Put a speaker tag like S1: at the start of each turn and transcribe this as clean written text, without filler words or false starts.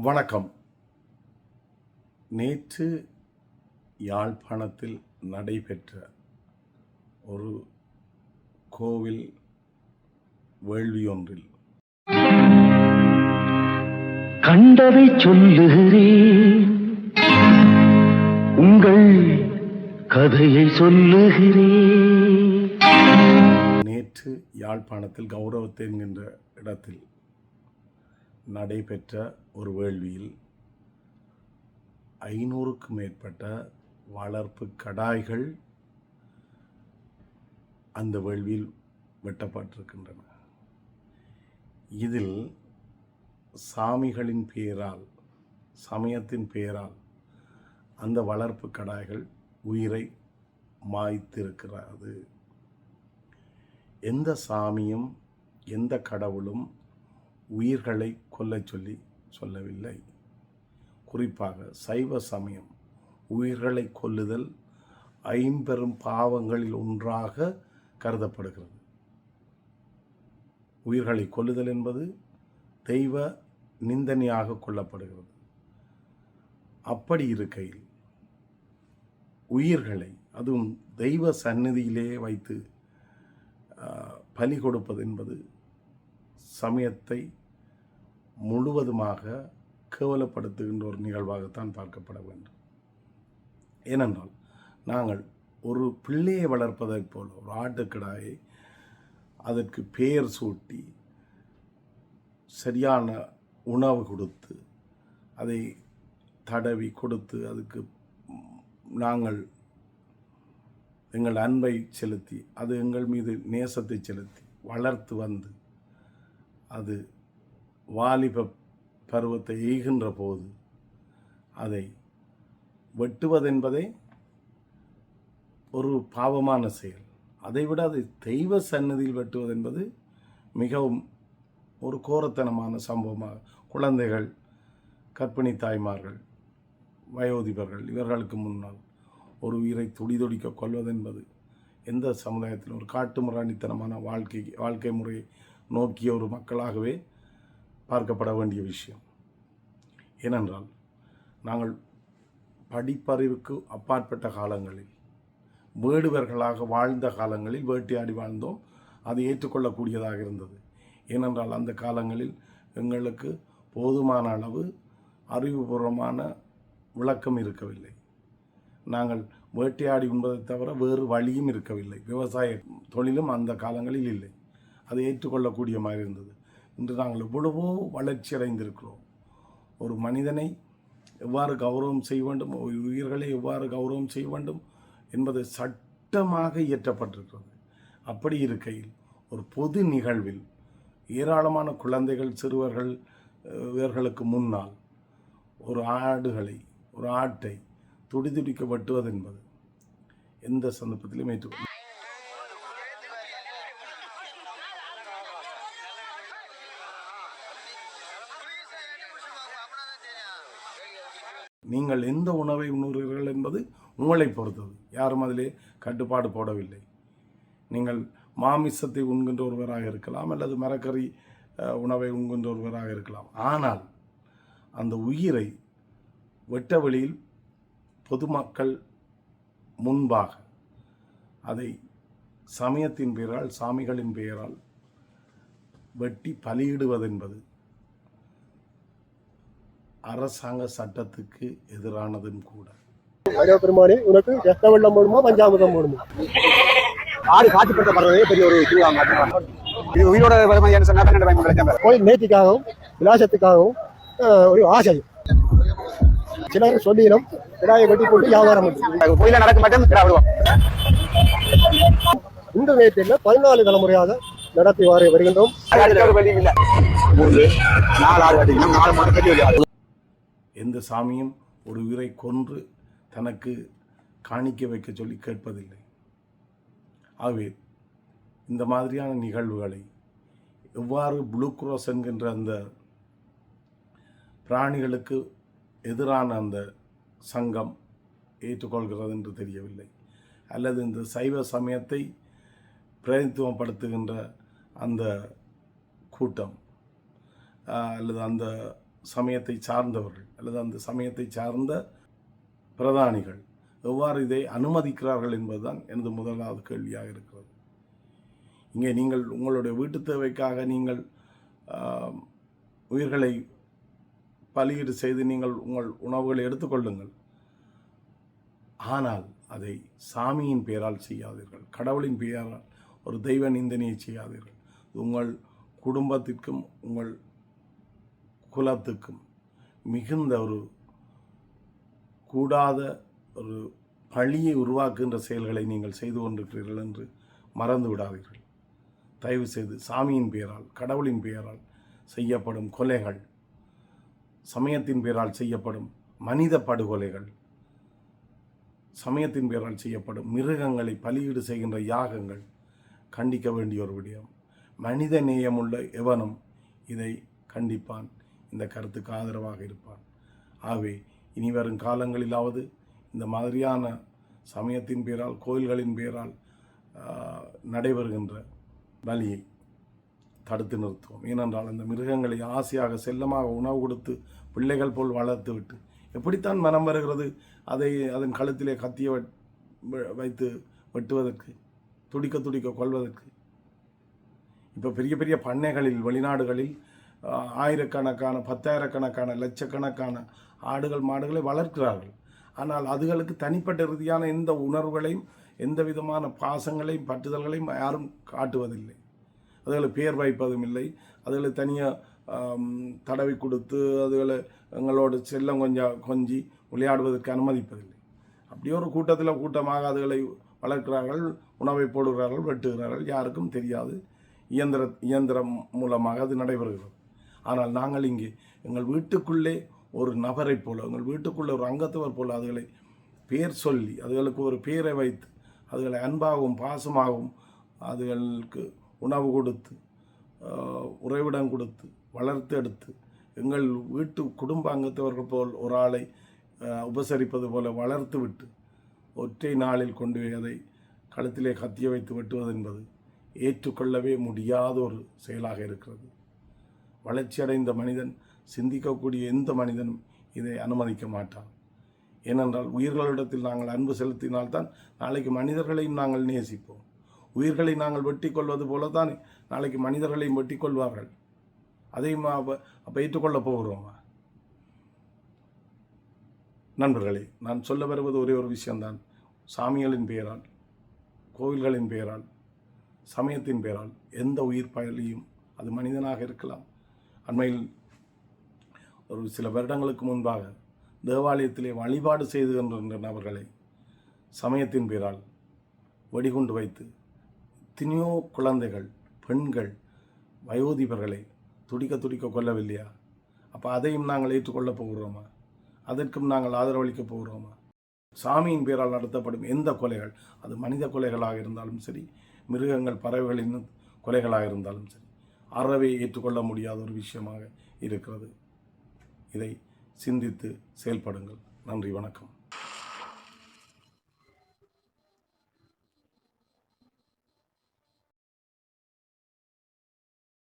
S1: வணக்கம். நேற்று யாழ்ப்பாணத்தில் நடைபெற்ற ஒரு கோவில் வேள்வியொன்றில்
S2: கண்டதை சொல்லுகிறேன், உங்கள் கதையை சொல்லுகிறேன்.
S1: நேற்று யாழ்ப்பாணத்தில் கௌரவத்தை என்கின்ற இடத்தில் நடைபெற்ற ஒரு வேள்வியில் 500க்கும் மேற்பட்ட வளர்ப்பு கடாய்கள் அந்த வேள்வியில் வெட்டப்பட்டிருக்கின்றன. இதில் சாமிகளின் பெயரால், சமயத்தின் பெயரால் அந்த வளர்ப்பு கடாய்கள் உயிரை மாய்த்திருக்கிறது. எந்த சாமியும் எந்த கடவுளும் உயிர்களை கொல்லச் சொல்லவில்லை. குறிப்பாக சைவ சமயம் உயிர்களை கொல்லுதல் ஐம்பெரும் பாவங்களில் ஒன்றாக கருதப்படுகிறது. உயிர்களை கொல்லுதல் என்பது தெய்வ நிந்தனையாக கொள்ளப்படுகிறது. அப்படி இருக்கையில் உயிர்களை, அதுவும் தெய்வ சந்நிதியிலே வைத்து பலி கொடுப்பது என்பது சமயத்தை முழுவதுமாக கேவலப்படுத்துகின்ற ஒரு நிகழ்வாகத்தான் பார்க்கப்பட வேண்டும். ஏனென்றால் நாங்கள் ஒரு பிள்ளையை வளர்ப்பதைப் போல ஒரு ஆட்டுக்கிடாயை அதற்கு பெயர் சூட்டி சரியான உணவு கொடுத்து அதை தடவி கொடுத்து அதுக்கு நாங்கள் எங்கள் அன்பை செலுத்தி, அது எங்கள் மீது நேசத்தை செலுத்தி வளர்த்து வந்து அது வாலிப பருவத்தை எய்கின்ற போது அதை வெட்டுவதென்பதே ஒரு பாவமான செயல். அதைவிட அதை தெய்வ சந்நிதியில் வெட்டுவது என்பது மிகவும் ஒரு கோரத்தனமான சம்பவமாக, குழந்தைகள், கர்ப்பிணி தாய்மார்கள், வயோதிபர்கள் இவர்களுக்கு முன்னால் ஒரு உயிரை துடிதுடிக்க கொள்வதென்பது எந்த சமுதாயத்தில் ஒரு காட்டுமிராண்டித்தனமான வாழ்க்கை முறையை நோக்கிய ஒரு மக்களாகவே பார்க்கப்பட வேண்டிய விஷயம். ஏனென்றால் நாங்கள் படிப்பறிவுக்கு அப்பாற்பட்ட காலங்களில், வேடுவர்களாக வாழ்ந்த காலங்களில் வேட்டையாடி வாழ்ந்தோம். அது ஏற்றுக்கொள்ளக்கூடியதாக இருந்தது. ஏனென்றால் அந்த காலங்களில் எங்களுக்கு போதுமான அளவு அறிவுபூர்வமான விளக்கம் இருக்கவில்லை. நாங்கள் வேட்டையாடி உண்பதை தவிர வேறு வழியும் இருக்கவில்லை. விவசாய தொழிலும் அந்த காலங்களில் இல்லை. அதை ஏற்றுக்கொள்ளக்கூடிய மாதிரி இருந்தது. இன்று நாங்கள் எவ்வளவோ வளர்ச்சி அடைந்திருக்கிறோம். ஒரு மனிதனை எவ்வாறு கௌரவம் செய்ய வேண்டும், உயிர்களை எவ்வாறு கௌரவம் செய்ய வேண்டும் என்பது சட்டமாக இயற்றப்பட்டிருக்கிறது. அப்படி இருக்கையில் ஒரு பொது நிகழ்வில் ஏராளமான குழந்தைகள், சிறுவர்கள் இவர்களுக்கு முன்னால் ஒரு ஆட்டை துடிதுடிக்க வெட்டுவது என்பது எந்த சந்தர்ப்பத்திலும் ஏற்றுக்கொள்ள. நீங்கள் எந்த உணவை உண்ணுகிறீர்கள் என்பது உங்களை பொறுத்தது. யாரும் அதிலே கட்டுப்பாடு போடவில்லை. நீங்கள் மாமிசத்தை உண்கின்ற ஒருவராக இருக்கலாம், அல்லது மரக்கறி உணவை உண்கின்ற ஒருவராக இருக்கலாம். ஆனால் அந்த உயிரை வெட்ட வெளியில் பொதுமக்கள் முன்பாக அதை சமயத்தின் பெயரால், சாமிகளின் பெயரால் வெட்டி பலியிடுவதென்பது அரசாங்க சட்டத்துக்கு எதிரானதும் கூட.
S3: பெருமானே, உனக்கு ரத்த வெள்ளம் போடுமா பஞ்சாமிர்தம் போடுமா?
S4: ஆடு காட்சிப்படுத்தப்படுறதே பெரிய ஒரு இது உயிரோட
S3: கோயில் நேர்த்திக்காகவும் விலாசத்துக்காகவும் ஒரு ஆசை. சிலர் சொல்லிடும் கிடாயை வெட்டி போட்டு வியாபாரம்
S4: கோயில நடக்க மாட்டேன்.
S3: இந்து நேரத்தில் 14 தலைமுறையாக நடத்தி வருகின்றோம்.
S1: எந்த சாமியும் ஒரு உயிரை கொன்று தனக்கு காணிக்க வைக்க சொல்லி கேட்பதில்லை. ஆகவே இந்த மாதிரியான நிகழ்வுகளை எவ்வாறு ப்ளூ கிராஸ் என்கின்ற அந்த பிராணிகளுக்கு எதிரான அந்த சங்கம் ஏற்றுக்கொள்கிறது என்று தெரியவில்லை. அல்லது இந்த சைவ சமயத்தை பிரதித்துவப்படுத்துகின்ற அந்த கூட்டம் அல்லது அந்த சமயத்தை சார்ந்தவர்கள் அல்லது அந்த சமயத்தை சார்ந்த பிரதானிகள் எவ்வாறு இதை அனுமதிக்கிறார்கள் என்பதுதான் எனது முதலாவது கேள்வியாக இருக்கிறது. இங்கே நீங்கள் உங்களுடைய வீட்டு தேவைக்காக நீங்கள் உயிர்களை பலியீடு செய்து நீங்கள் உங்கள் உணவுகளை எடுத்துக்கொள்ளுங்கள். ஆனால் அதை சாமியின் பெயரால் செய்யாதீர்கள், கடவுளின் பெயரால் ஒரு தெய்வ நிந்தனையை செய்யாதீர்கள். உங்கள் குடும்பத்திற்கும் உங்கள் குலத்துக்கும் மிகுந்த ஒரு கூடாத ஒரு பழியை உருவாக்குகின்ற செயல்களை நீங்கள் செய்து கொண்டிருக்கிறீர்கள் என்று மறந்து விடாதீர்கள். தயவு செய்து சாமியின் பெயரால் கடவுளின் பெயரால் செய்யப்படும் கொலைகள், சமயத்தின் பெயரால் செய்யப்படும் மனித படுகொலைகள், சமயத்தின் பெயரால் செய்யப்படும் மிருகங்களை பலியீடு செய்கின்ற யாகங்கள் கண்டிக்க வேண்டிய ஒரு விடயம். மனித நேயமுள்ள எவனும் இதை கண்டிப்பான், இந்த கருத்துக்கு ஆதரவாக இருப்பான். ஆகவே இனி வரும் காலங்களிலாவது இந்த மாதிரியான சமயத்தின் பெயரால் கோயில்களின் பெயரால் நடைபெறுகின்ற பலியை தடுத்து நிறுத்துவோம். ஏனென்றால் இந்த மிருகங்களை ஆசையாக செல்லமாக உணவு கொடுத்து பிள்ளைகள் போல் வளர்த்து விட்டு எப்படித்தான் மனம் வருகிறது அதை அதன் கழுத்திலே கத்திய வைத்து வெட்டுவதற்கு, துடிக்க துடிக்க கொள்வதற்கு. இப்போ பெரிய பெரிய பண்ணைகளில் வெளிநாடுகளில் ஆயிரக்கணக்கான 10,000கணக்கான லட்சக்கணக்கான ஆடுகள் மாடுகளை வளர்க்கிறார்கள். ஆனால் அதுகளுக்கு தனிப்பட்ட ரீதியான எந்த உணர்வுகளையும் எந்த விதமான பாசங்களையும் பற்றுதல்களையும் யாரும் காட்டுவதில்லை. அதுகளை பேர் வைப்பதும் இல்லை. அதுகளை தனியாக தடவி கொடுத்து அதுகளை எங்களோட செல்லம் கொஞ்சி விளையாடுவதற்கு அனுமதிப்பதில்லை. அப்படியே ஒரு கூட்டமாக அதுகளை வளர்க்கிறார்கள், உணவை போடுகிறார்கள், வெட்டுகிறார்கள், யாருக்கும் தெரியாது. இயந்திரம் மூலமாக அது நடைபெறுகிறது. ஆனால் நாங்கள் இங்கே எங்கள் வீட்டுக்குள்ளே ஒரு நபரை போல, எங்கள் வீட்டுக்குள்ளே ஒரு அங்கத்தவர் போல அதுகளை பேர் சொல்லி அதுகளுக்கு ஒரு பேரை வைத்து அதுகளை அன்பாகவும் பாசமாகவும் அதுகளுக்கு உணவு கொடுத்து உறைவிடம் கொடுத்து வளர்த்து எடுத்து எங்கள் வீட்டு குடும்ப அங்கத்தவர்கள் போல் ஒரு ஆளை உபசரிப்பது போல வளர்த்து விட்டு ஒற்றை நாளில் கொண்டு போய் அதை கழுத்திலே கத்திய வைத்து வெட்டுவது என்பது ஏற்றுக்கொள்ளவே முடியாத ஒரு செயலாக இருக்கிறது. வளர்ச்சியடைந்த மனிதன், சிந்திக்கக்கூடிய எந்த மனிதனும் இதை அனுமதிக்க மாட்டான். ஏனென்றால் உயிர்களிடத்தில் நாங்கள் அன்பு செலுத்தினால்தான் நாளைக்கு மனிதர்களையும் நாங்கள் நேசிப்போம். உயிர்களை நாங்கள் வெட்டி கொள்வது போல தான் நாளைக்கு மனிதர்களையும் வெட்டி கொள்வார்கள். அதையும் அப்போ ஏற்றுக்கொள்ளப் போகிறோமா? நண்பர்களே, நான் சொல்ல வருவது ஒரே ஒரு விஷயம்தான். சாமிகளின் பெயரால், கோவில்களின் பெயரால், சமயத்தின் பெயரால் எந்த உயிர் பலியும், அது மனிதனாக இருக்கலாம். அண்மையில் ஒரு சில வருடங்களுக்கு முன்பாக தேவாலயத்திலே வழிபாடு செய்து கொண்டிருந்த நபர்களை சமயத்தின் பெயரால் வெடிகுண்டு வைத்து எத்தனையோ குழந்தைகள், பெண்கள், வயோதிபர்களை துடிக்க கொல்லவில்லையா? அப்போ அதையும் நாங்கள் ஏற்றுக்கொள்ளப் போகிறோமா? அதற்கும் நாங்கள் ஆதரவளிக்கப் போகிறோமா? சாமியின் பெயரால் நடத்தப்படும் எந்த கொலைகள், அது மனித கொலைகளாக இருந்தாலும் சரி, மிருகங்கள் பறவைகளின் கொலைகளாக இருந்தாலும் சரி, அறவே ஏற்றுக்கொள்ள முடியாத ஒரு விஷயமாக இருக்கிறது. இதை சிந்தித்து செயல்படுங்கள். நன்றி, வணக்கம்.